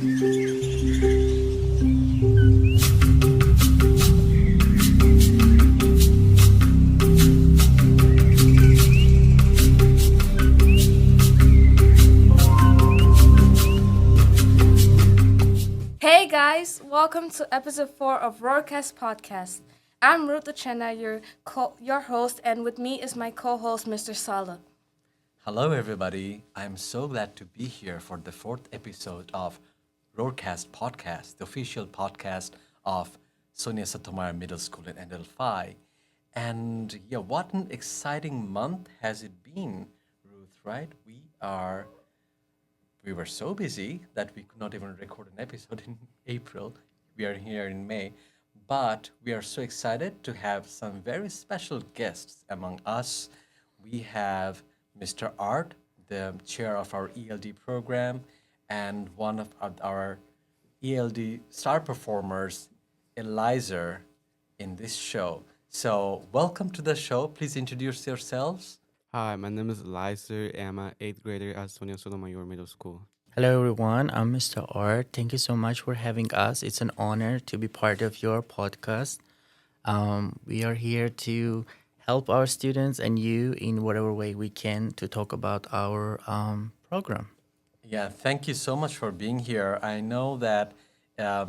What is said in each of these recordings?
Hey guys, welcome to episode 4 of Roarcast podcast. I'm Ruth Uchenna, your host, and with me is my co-host, Mr. Sala. Hello, everybody. I'm so glad to be here for the fourth episode of Roarcast Podcast, the official podcast of Sonia Sotomayor Middle School in NL5. And yeah, what an exciting month has it been, Ruth, right? We were so busy that we could not even record an episode in April. We are here in May. But we are so excited to have some very special guests among us. We have Mr. Art, the chair of our ELD program, and one of our ELD star performers, Eliza, in this show. So, welcome to the show. Please introduce yourselves. Hi, my name is Lizer, and I'm an 8th grader at Sonia Sotomayor Middle School. Hello, everyone. I'm Mr. Art. Thank you so much for having us. It's an honor to be part of your podcast. We are here to help our students and you in whatever way we can to talk about our program. Yeah, thank you so much for being here. I know that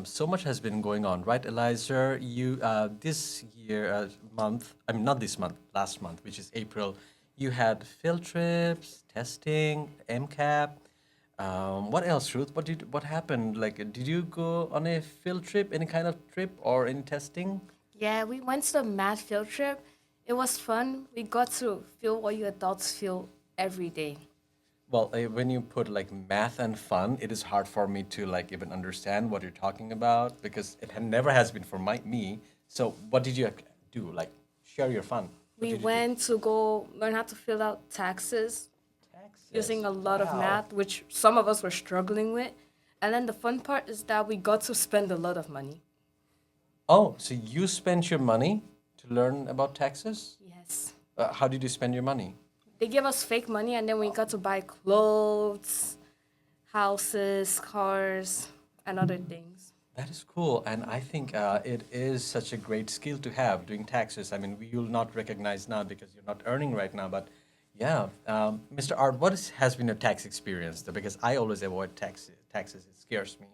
so much has been going on, right, Eliza? You this year month, I mean not this month, last month, which is April, you had field trips, testing, MCAP. What else, Ruth? What happened? Like, did you go on a field trip, any kind of trip, or any testing? Yeah, we went to the math field trip. It was fun. We got to feel what you adults feel every day. Well, when you put like math and fun, it is hard for me to like even understand what you're talking about because never has been for me. So, what did you do? Like, share your fun. What We did you do? went to go learn how to fill out taxes using a lot of Wow. math, which some of us were struggling with. And then the fun part is that we got to spend a lot of money. Oh, so you spent your money to learn about taxes? Yes. How did you spend your money? They give us fake money and then we got to buy clothes, houses, cars, and other things. That is cool, and I think it is such a great skill to have doing taxes. I mean, we will not recognize now because you're not earning right now, but yeah, Mr. Art, has been your tax experience? Though? Because I always avoid taxes. It scares me.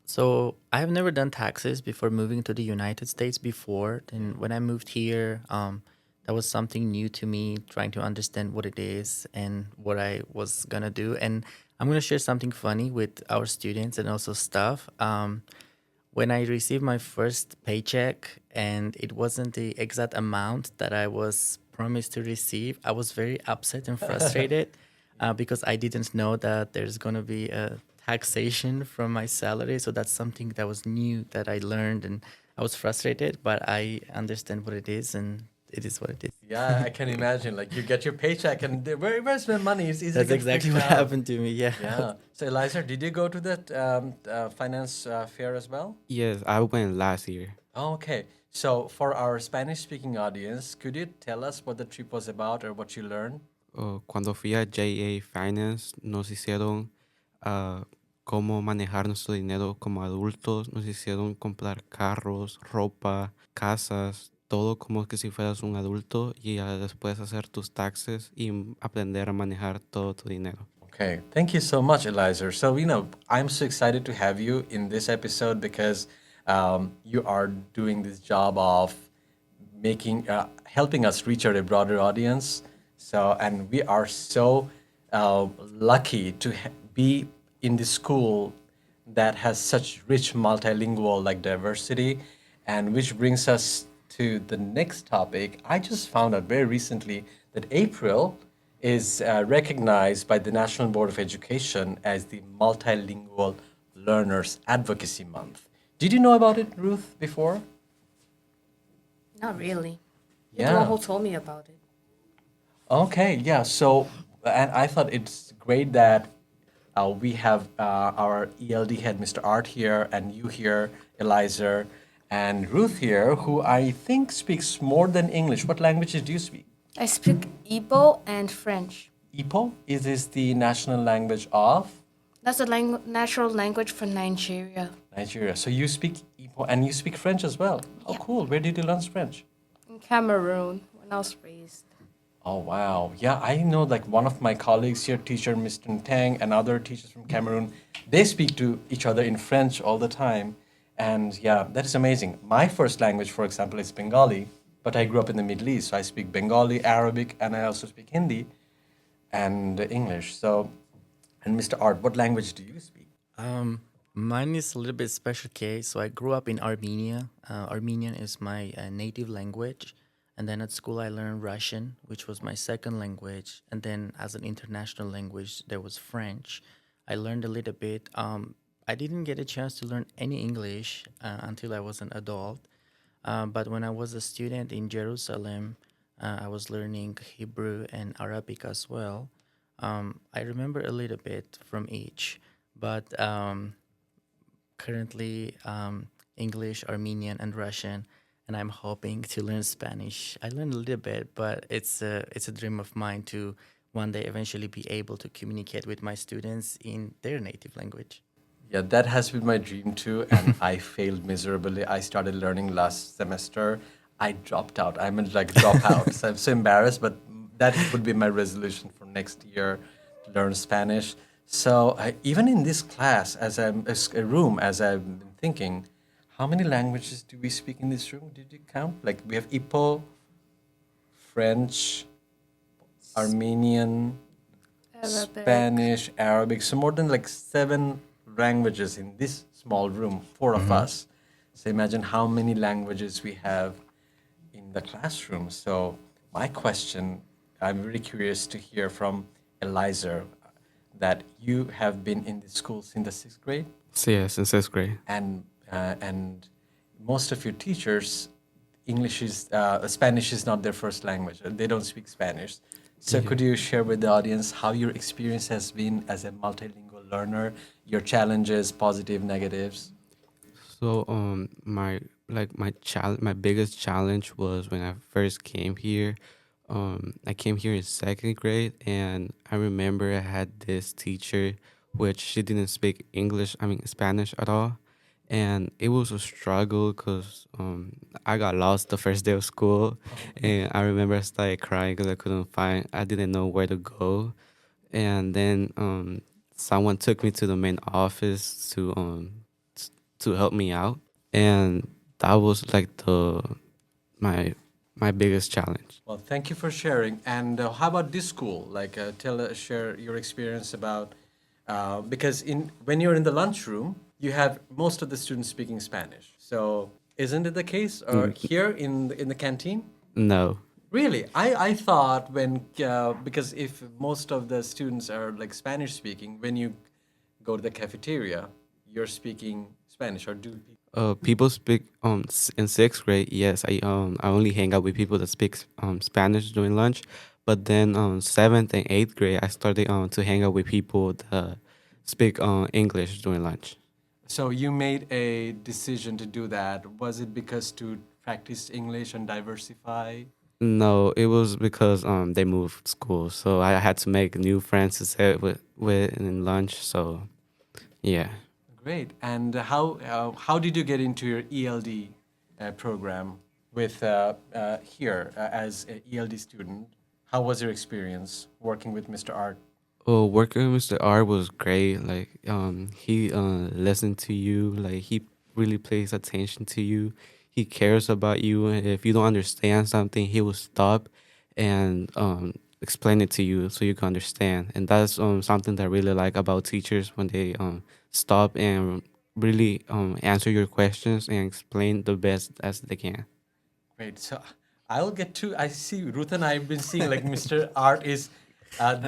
So I have never done taxes before moving to the United States before. And when I moved here, that was something new to me, trying to understand what it is and what I was gonna do. And I'm gonna share something funny with our students and also staff. When I received my first paycheck and it wasn't the exact amount that I was promised to receive, I was very upset and frustrated because I didn't know that there's going to be a taxation from my salary. So that's something that was new that I learned, and I was frustrated, but I understand what it is, and it is what it is. Yeah, I can imagine. Like you get your paycheck, and where's my money? It's easy to That's get exactly freaked what out. happened to me. Yeah. Yeah. So, Eliza, did you go to that finance fair as well? Yes, I went last year. Oh, okay. So, for our Spanish-speaking audience, could you tell us what the trip was about or what you learned? Cuando fui a JA Finance, nos hicieron cómo manejar nuestro dinero como adultos, nos hicieron comprar carros, ropa, casas, todo como que si fueras un adulto y después hacer tus taxes y aprender a manejar todo tu dinero. Okay, thank you so much, Eliza. So, I'm so excited to have you in this episode because you are doing this job of helping us reach out a broader audience. So, and we are so lucky to be in the school that has such rich multilingual like diversity, and which brings us to the next topic. I just found out very recently that April is recognized by the National Board of Education as the Multilingual Learners Advocacy Month. Did you know about it, Ruth, before? Not really. You're Yeah. the one who told me about it. Okay, yeah. So, and I thought it's great that we have our ELD head, Mr. Art, here, and you here, Eliza, and Ruth here, who I think speaks more than English. What languages do you speak? I speak Igbo and French. Ipo? Is this the national language of? That's the natural language for Nigeria. Nigeria. So you speak Igbo and you speak French as well. Oh, Yeah. cool. Where did you learn French? In Cameroon, when I was raised. Oh, wow. Yeah, I know like one of my colleagues here, teacher Mr. Tang, and other teachers from Cameroon, they speak to each other in French all the time. And yeah, that is amazing. My first language, for example, is Bengali, but I grew up in the Middle East. So I speak Bengali, Arabic, and I also speak Hindi and English. So, and Mr. Art, what language do you speak? Mine is a little bit special case. So I grew up in Armenia. Armenian is my native language. And then at school, I learned Russian, which was my second language. And then as an international language, there was French. I learned a little bit. I didn't get a chance to learn any English until I was an adult. But when I was a student in Jerusalem, I was learning Hebrew and Arabic as well. I remember a little bit from each, but currently English, Armenian, and Russian, and I'm hoping to learn Spanish. I learned a little bit, but it's a dream of mine to one day eventually be able to communicate with my students in their native language. Yeah, that has been my dream too, and I failed miserably. I started learning last semester. I dropped out. I meant like drop out. So I'm so embarrassed, but that would be my resolution for next year to learn Spanish. So even in this class, as a room, as I've been thinking, how many languages do we speak in this room? Did you count? Like we have Ipo, French, Armenian, Arabic. Spanish, Arabic. So more than like 7 languages in this small room, 4 of us. So imagine how many languages we have in the classroom. So my question, I'm very curious to hear from Eliza that you have been in the school since the 6th grade, So yes, in 6th grade. and most of your teachers, Spanish is not their first language. They don't speak Spanish. So could you share with the audience how your experience has been as a multilingual learner, your challenges, positive, negatives? So my biggest challenge was when I first came here. I came here in 2nd grade, and I remember I had this teacher which she didn't speak English, I mean Spanish at all, and it was a struggle because I got lost the first day of school, and I remember I started crying because I didn't know where to go, and then someone took me to the main office to help me out, and that was like the my my biggest challenge. Well, thank you for sharing. And how about this school? Like, share your experience about because in when you're in the lunchroom, you have most of the students speaking Spanish. So, isn't it the case? Or here in the canteen? No. Really, I thought when because if most of the students are like Spanish speaking, when you go to the cafeteria, you're speaking Spanish, or do people? People speak in 6th grade. Yes, I only hang out with people that speak Spanish during lunch, but then 7th and 8th grade I started to hang out with people that speak English during lunch. So you made a decision to do that. Was it because to practice English and diversify? No, it was because they moved schools, so I had to make new friends to sit with in lunch. So yeah. Great. And how did you get into your ELD program with here as an ELD student? How was your experience working with Mr. Art? Oh, working with Mr. R was great. Like, he listened to you. Like, he really pays attention to you. He cares about you. And if you don't understand something, he will stop and explain it to you so you can understand. And that's something that I really like about teachers when they stop and really answer your questions and explain the best as they can. Great. So I'll get to. I see Ruth and I have been seeing like Mr. Art is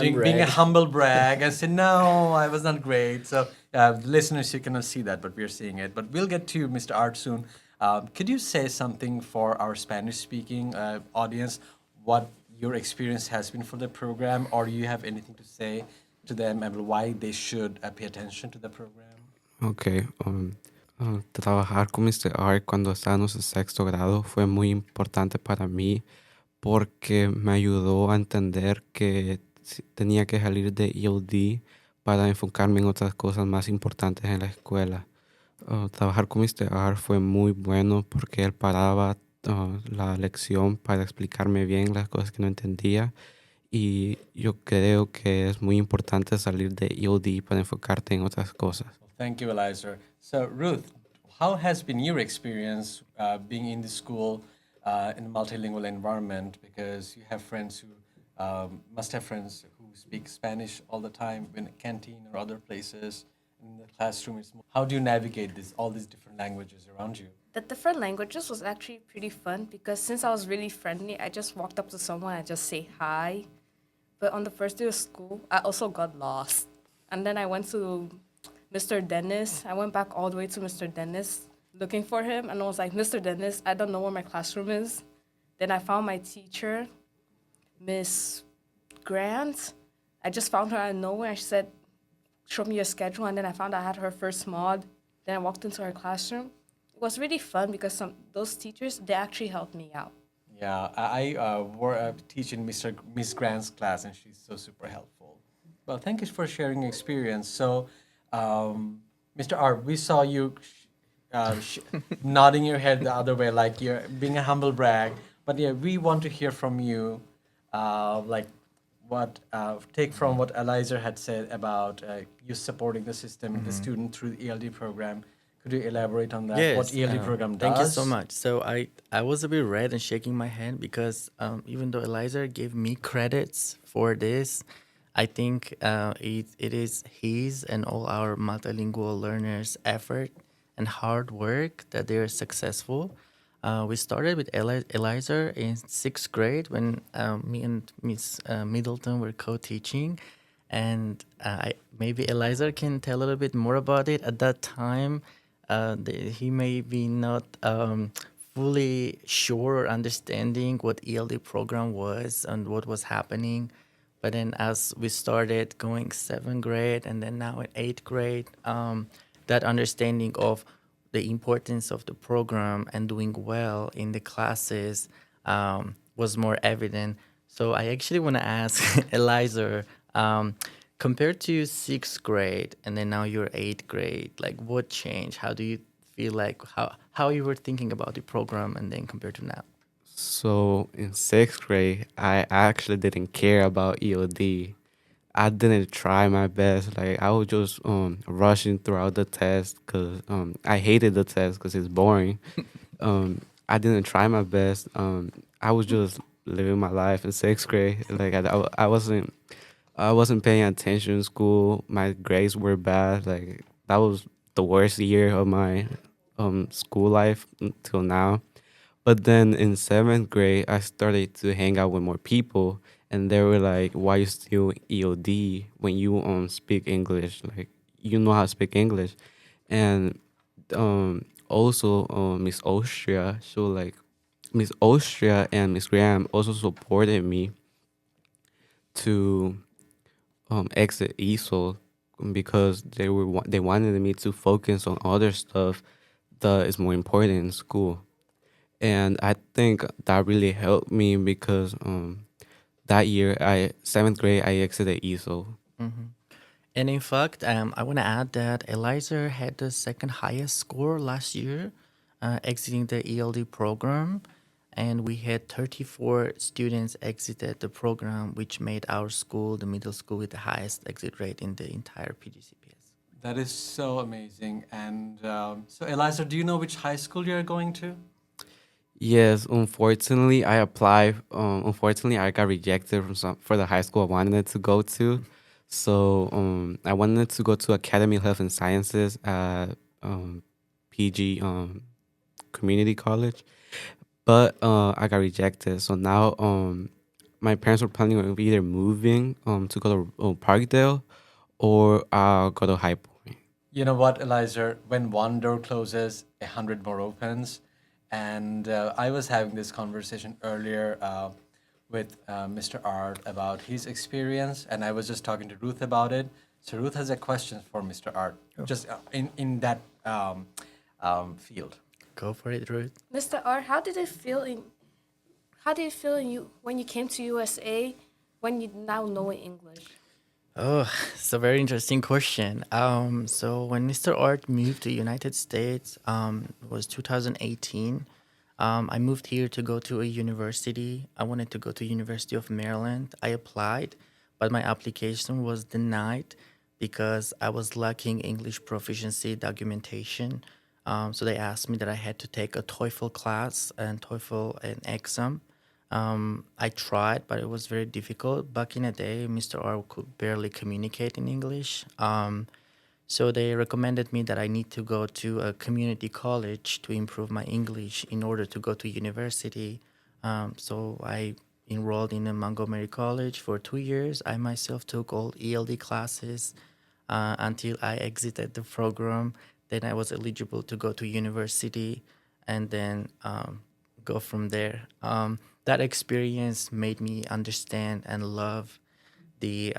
being a humble brag and say, no, I was not great. So listeners, you cannot see that, but we're seeing it. But we'll get to Mr. Art soon. Could you say something for our Spanish-speaking audience? What your experience has been for the program, or do you have anything to say to them and why they should pay attention to the program? Okay. Trabajar con Mr. R cuando estábamos en 6º grado fue muy importante para mí porque me ayudó a entender que tenía que salir de ELD para enfocarme en otras cosas más importantes en la escuela. Trabajar con Mr. R fue muy bueno porque él paraba la lección para explicarme bien las cosas que no entendía. Y yo creo que es muy importante salir de ELD para enfocarte en otras cosas. Thank you, Eliza. So, Ruth, how has been your experience being in the school in a multilingual environment? Because you have friends who must have friends who speak Spanish all the time in a canteen or other places. In the classroom, how do you navigate all these different languages around you? The different languages was actually pretty fun because since I was really friendly, I just walked up to someone and just say hi. But on the first day of school, I also got lost. And then I went to Mr. Dennis. I went back all the way to Mr. Dennis looking for him. And I was like, Mr. Dennis, I don't know where my classroom is. Then I found my teacher, Miss Grant. I just found her out of nowhere. She said, show me your schedule. And then I found out I had her first mod. Then I walked into her classroom. It was really fun because those teachers, they actually helped me out. Yeah, teach in Miss Grant's class, and she's so super helpful. Well, thank you for sharing your experience. So, Mr. R, we saw you nodding your head the other way, like you're being a humble brag. But yeah, we want to hear from you, like what take from what Eliza had said about you supporting the system, the student through the ELD program. Could you elaborate on that? What Yes, ELD program does? thank you so much. So I was a bit red and shaking my head because even though Eliza gave me credits for this, I think it is his and all our multilingual learners' effort and hard work that they are successful. We started with Eliza in sixth grade when me and Miss Middleton were co-teaching, and maybe Eliza can tell a little bit more about it. At that time, he may be not fully sure or understanding what ELD program was and what was happening. But then as we started going seventh grade and then now in eighth grade, that understanding of the importance of the program and doing well in the classes was more evident. So I actually want to ask Eliza, compared to sixth grade and then now you're eighth grade, like what changed? How do you feel like how you were thinking about the program and then compared to now? So in sixth grade, I actually didn't care about ELD. I didn't try my best. Like I was just rushing throughout the test because I hated the test because it's boring. I didn't try my best. I was just living my life in sixth grade. Like I wasn't paying attention in school. My grades were bad. Like that was the worst year of my school life until now. But then in seventh grade, I started to hang out with more people, and they were like, "Why you still EOD when you speak English? Like you know how to speak English." And also Miss Austria and Miss Graham also supported me to exit ESOL because they wanted me to focus on other stuff that is more important in school. And I think that really helped me because that year, I seventh grade, I exited ESOL. And in fact, I want to add that Eliza had the second highest score last year, exiting the ELD program. And we had 34 students exited the program, which made our school the middle school with the highest exit rate in the entire PGCPS. That is so amazing. And so, Eliza, do you know which high school you're going to? Yes, unfortunately, I applied. Unfortunately, I got rejected for the high school I wanted to go to. So I wanted to go to Academy of Health and Sciences at PG Community College, but I got rejected. So now my parents were planning on either moving to go to Parkdale or go to High Point. You know what, Eliza? When one door closes, 100 more opens. And I was having this conversation earlier with Mr. Art about his experience, and I was just talking to Ruth about it. So Ruth has a question for Mr. Art, just in that field. Go for it, Ruth. Mr. R, how did it feel in you when you came to USA when you now know English? Oh, it's a very interesting question. So when Mr. Art moved to United States, it was 2018. I moved here to go to a university. I wanted to go to University of Maryland. I applied, but my application was denied because I was lacking English proficiency documentation. So they asked me that I had to take a TOEFL class and TOEFL and exam. I tried, but it was very difficult. Back in the day, Mr. R could barely communicate in English. So they recommended me that I need to go to a community college to improve my English in order to go to university. So I enrolled in a Montgomery College for 2 years. I myself took all ELD classes until I exited the program. Then I was eligible to go to university and then go from there. That experience made me understand and love the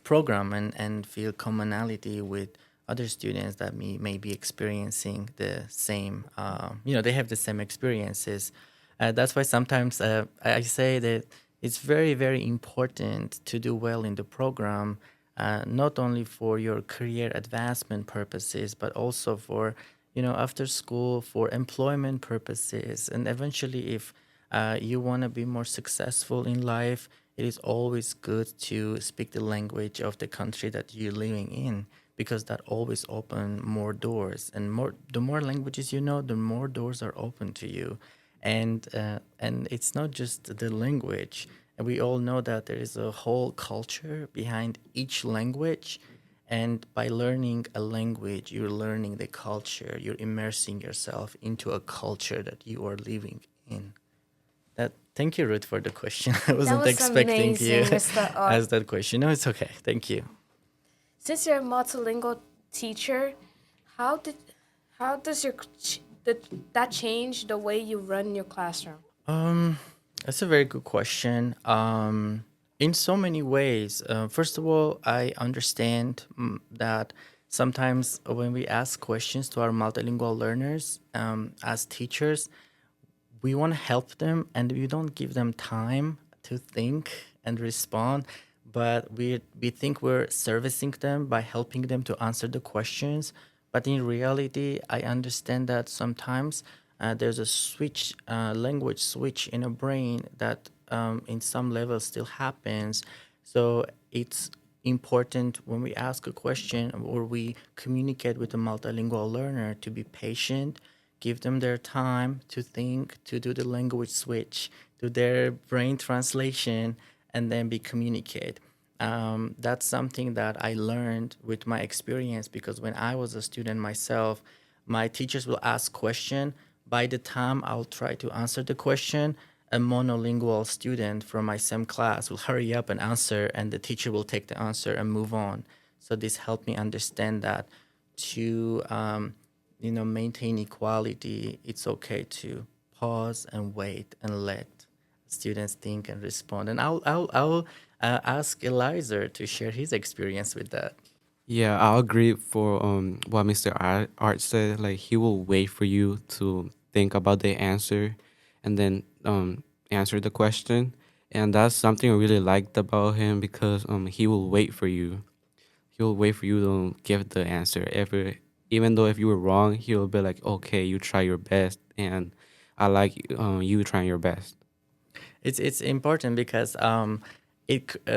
program and feel commonality with other students that may be experiencing the same, they have the same experiences. That's why sometimes I say that it's very, very important to do well in the program, not only for your career advancement purposes, but also for, after school, for employment purposes. And eventually, if you want to be more successful in life, it is always good to speak the language of the country that you're living in, because that always open more doors, and the more languages you know, the more doors are open to you. And it's not just the language. And we all know that there is a whole culture behind each language, and by learning a language, you're learning the culture, you're immersing yourself into a culture that you are living in. Thank you, Ruth, for the question. I That wasn't was expecting you amazing, Mr. Art. ask that question. No, it's okay. Thank you. Since you're a multilingual teacher, how did how does that change the way you run your classroom? That's a very good question. In so many ways. First of all, I understand that sometimes when we ask questions to our multilingual learners, as teachers, we want to help them and we don't give them time to think and respond, but we think we're servicing them by helping them to answer the questions. But in reality, I understand that sometimes there's a switch, language switch in a brain that in some level still happens. So it's important when we ask a question or we communicate with a multilingual learner to be patient, give them their time to think, to do the language switch, do their brain translation, and then be communicate. That's something that I learned with my experience, because when I was a student myself, my teachers will ask question. By the time I'll try to answer the question, a monolingual student from my same class will hurry up and answer, and the teacher will take the answer and move on. So this helped me understand that to maintain equality, it's okay to pause and wait and let students think and respond. And I'll ask Eliza to share his experience with that. Yeah, I'll agree for what Mr. Art said. Like he will wait for you to think about the answer, and then answer the question. And that's something I really liked about him because he will wait for you. He'll wait for you to give the answer. Even though if you were wrong, he'll be like, okay, you try your best, and I like you trying your best. It's important because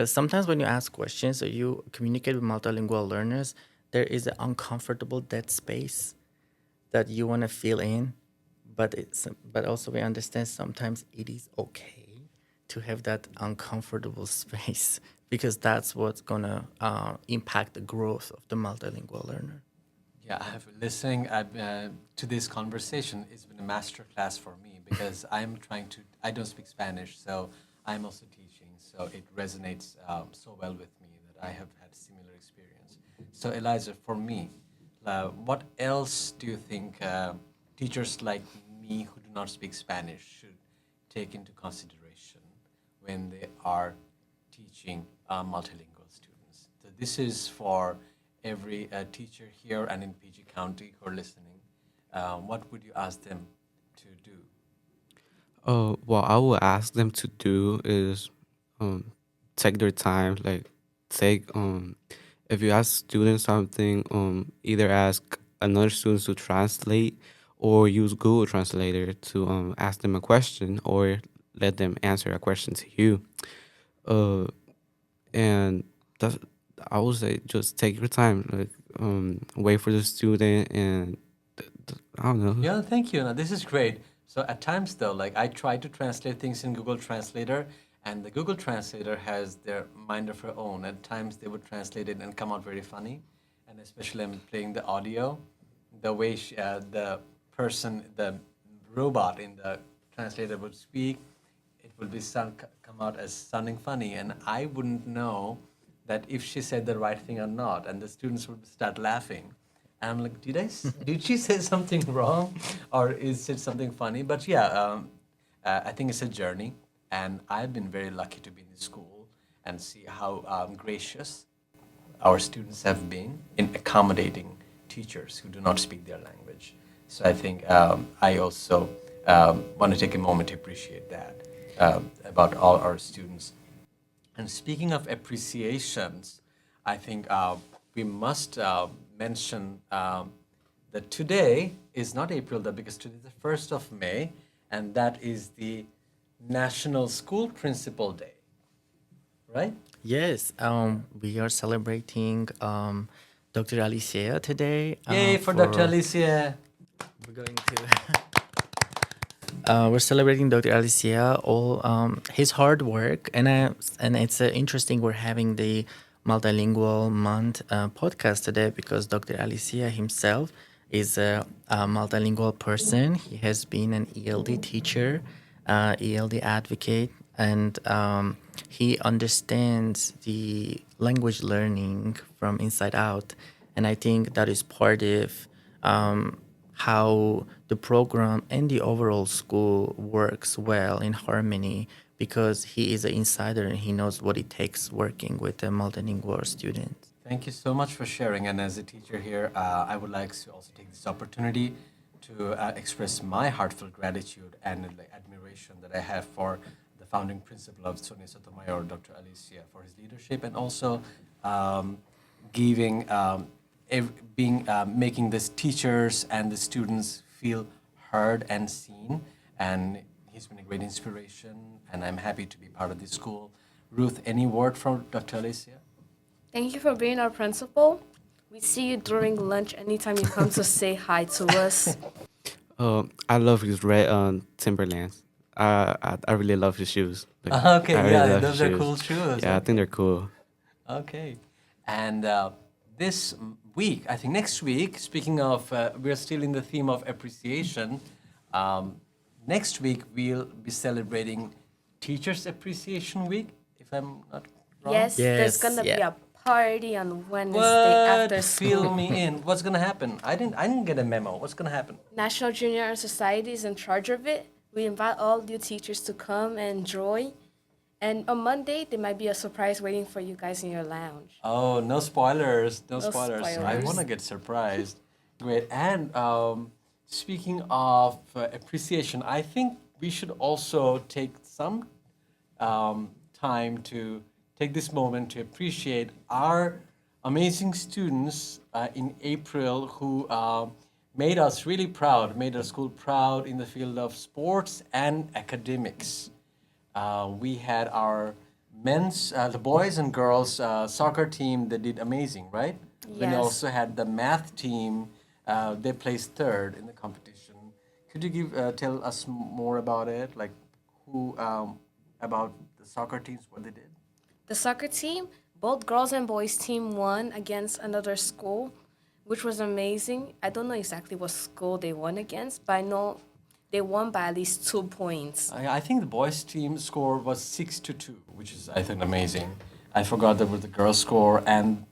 sometimes when you ask questions or you communicate with multilingual learners, there is an uncomfortable dead space that you want to fill in, but also we understand sometimes it is okay to have that uncomfortable space, because that's what's gonna impact the growth of the multilingual learner. Yeah, I have listening to this conversation. It's been a master class for me because I don't speak Spanish, so I'm also teaching. So it resonates so well with me that I have had similar experience. So Eliza, for me, what else do you think teachers like me who do not speak Spanish should take into consideration when they are teaching multilingual students? So this is for every teacher here and in PG County who are listening. What would you ask them to do? What I will ask them to do is um, take their time, like take if you ask students something, either ask another student to translate or use Google Translator to ask them a question or let them answer a question to you. Uh, and that's, I would say just take your time, like wait for the student, and I don't know. Yeah, thank you. Now, this is great. So at times though, like I try to translate things in Google Translator, and the Google Translator has their mind of their own. At times they would translate it and come out very funny, and especially I'm playing the audio, the way the person, the robot in the translator would speak, it will be come out as sounding funny, and I wouldn't know that if she said the right thing or not, and the students would start laughing. And I'm like, did she say something wrong, or is it something funny? But yeah, I think it's a journey, and I've been very lucky to be in this school and see how gracious our students have been in accommodating teachers who do not speak their language. So I think I also want to take a moment to appreciate that about all our students. And speaking of appreciations, I think we must mention that today is not April, because today is the 1st of May, and that is the National School Principal Day, right? Yes, we are celebrating Dr. Alicia today. Yay for Dr. Alicia. We're going to. We're celebrating Dr. Alicia, all his hard work, and it's interesting. We're having the Multilingual Month podcast today because Dr. Alicia himself is a multilingual person. He has been an ELD teacher, ELD advocate, and he understands the language learning from inside out. And I think that is part of how the program and the overall school works well in harmony because he is an insider and he knows what it takes working with a multilingual student. Thank you so much for sharing. And as a teacher here, I would like to also take this opportunity to express my heartfelt gratitude and admiration that I have for the founding principal of SUNY Sotomayor, Dr. Alicia, for his leadership and also giving, making the teachers and the students feel heard and seen. And he's been a great inspiration, and I'm happy to be part of this school. Ruth, any word from Dr. Alicia? Thank you for being our principal. We see you during lunch anytime you come to say hi to us. I love his red Timberlands. I really love his shoes. Like, Okay, I really yeah, love those his are cool shoes. Yeah, I think they're cool. Okay. And this week, I think next week, speaking of, we're still in the theme of appreciation. Next week, we'll be celebrating Teachers Appreciation Week, if I'm not wrong. Yes, there's Yes, gonna be yeah. a party on Wednesday What? after Fill school. me in. What's gonna happen? I didn't get a memo. What's gonna happen? National Junior Honor Society is in charge of it. We invite all you teachers to come and enjoy. And on Monday, there might be a surprise waiting for you guys in your lounge. Oh, no spoilers. No No spoilers. I spoilers. want to get surprised. Great. And speaking of appreciation, I think we should also take some time to take this moment to appreciate our amazing students in April who made us really proud, made our school proud in the field of sports and academics. We had our men's, the boys and girls soccer team that did amazing, right? Then we Yes. also had the math team. They placed third in the competition. Could you tell us more about it? Like who about the soccer teams, what they did? The soccer team, both girls and boys team won against another school, which was amazing. I don't know exactly what school they won against, but I know they won by at least 2 points. I think the boys team score was 6-2, which is I think amazing. I forgot that was the girls score and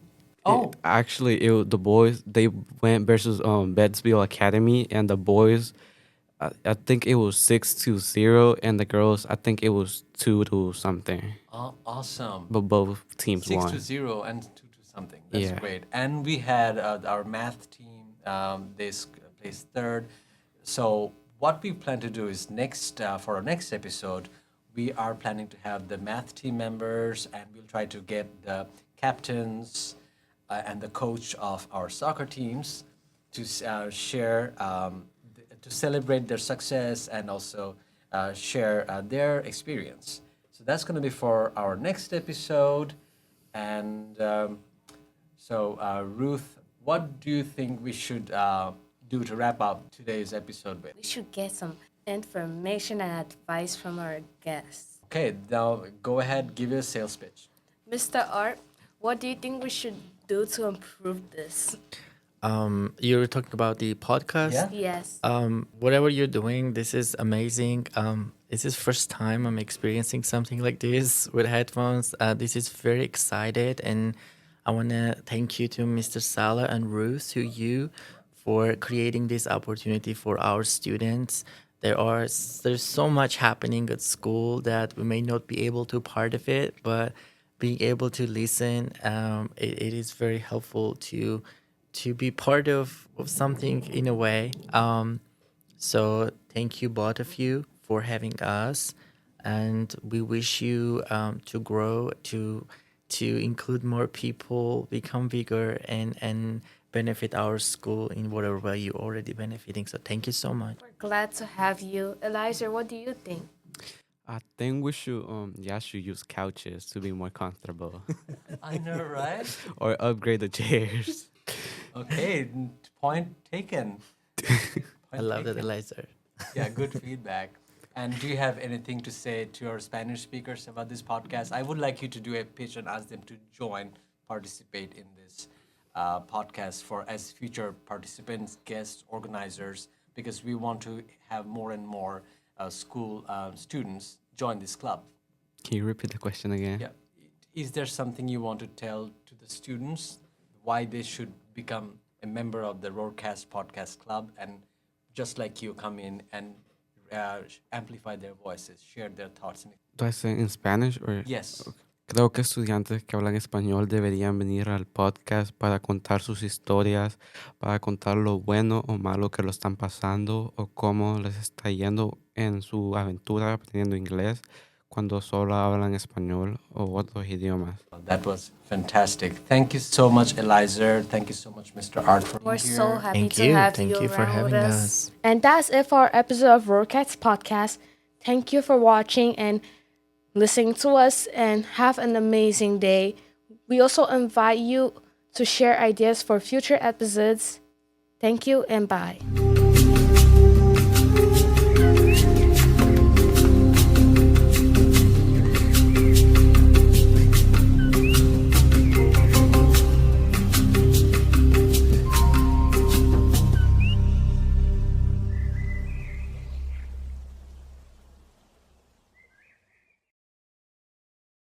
Actually, the boys they went versus Bedsville Academy, and the boys, I think it was 6-0, and the girls, I think it was 2 something. awesome. But both teams 6-0 won. and 2 something. That's Yeah. great. And we had our math team. They placed third. So what we plan to do is next for our next episode, we are planning to have the math team members, and we'll try to get the captains and the coach of our soccer teams to share, to celebrate their success and also share their experience. So that's going to be for our next episode. And Ruth, what do you think we should do to wrap up today's episode with? We should get some information and advice from our guests. Okay, now go ahead, give your sales pitch. Mr. Art, what do you think we should do to improve this? You were talking about the podcast. Yeah. Yes. Whatever you're doing, this is amazing. This is first time I'm experiencing something like this with headphones. This is very excited, and I want to thank you to Mr. Sala and Ruth, to you, for creating this opportunity for our students. There's so much happening at school that we may not be able to part of it, but being able to listen, it is very helpful to be part of something in a way. So thank you, both of you, for having us, and we wish you to grow, to include more people, become bigger, and benefit our school in whatever way you're already benefiting. So thank you so much. We're glad to have you. Eliza, what do you think? I think we should should use couches to be more comfortable I know, right? or upgrade the chairs. Okay, point taken. I love that, Eliza. Yeah, good feedback. And do you have anything to say to our Spanish speakers about this podcast? I would like you to do a pitch and ask them to participate in this podcast as future participants, guests, organizers, because we want to have more and more school students join this club. Can you repeat the question again? Yeah. Is there something you want to tell to the students why they should become a member of the Roarcast podcast club and just like you come in and amplify their voices, share their thoughts? Do I say in Spanish or? Yes. Creo que estudiantes que hablan español deberían venir al podcast para contar sus historias, para contar lo bueno o malo que lo están pasando o cómo les está yendo en su aventura aprendiendo inglés cuando solo hablan español o otros idiomas. That was fantastic. Thank you so much, Eliza. Thank you so much, Mr. Art, for We're being here. so happy Thank to you. have Thank you you for around having with us. And that's it for our episode of Roarcast Podcast. Thank you for watching and listening to us, and have an amazing day. We also invite you to share ideas for future episodes. Thank you and bye.